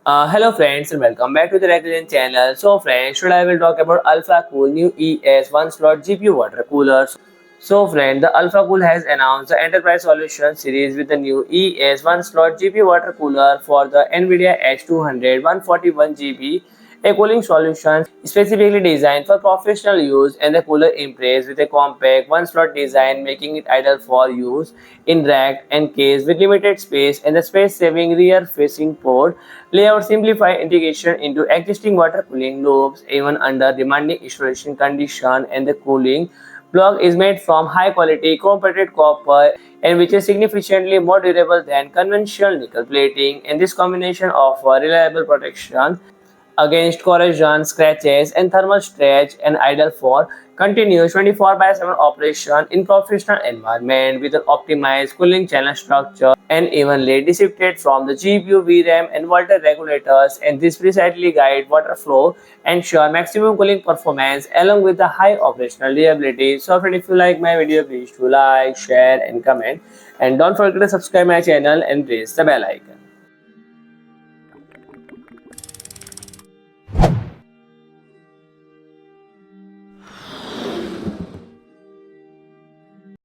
Hello friends and welcome back to the Regulation channel. So friends, today I will talk about Alphacool new ES 1 slot GPU water coolers. So friend, the Alphacool has announced the Enterprise Solution series with the new ES 1 slot GPU water cooler for the NVIDIA H200 141GB, a cooling solution specifically designed for professional use, and the cooler impressed with a compact one slot design, making it ideal for use in rack and case with limited space, and the space saving rear facing port layout simplify integration into existing water cooling loops even under demanding installation condition, and the cooling block is made from high quality composite copper and which is significantly more durable than conventional nickel plating, and this combination of reliable protection against corrosion, scratches, and thermal stretch, and ideal for continuous 24/7 operation in professional environment with an optimized cooling channel structure and evenly dissipated from the GPU, VRAM, and voltage regulators. And this precisely guide water flow, ensure maximum cooling performance along with the high operational reliability. So, friend, if you like my video, please do like, share, and comment. And don't forget to subscribe my channel and press the bell icon.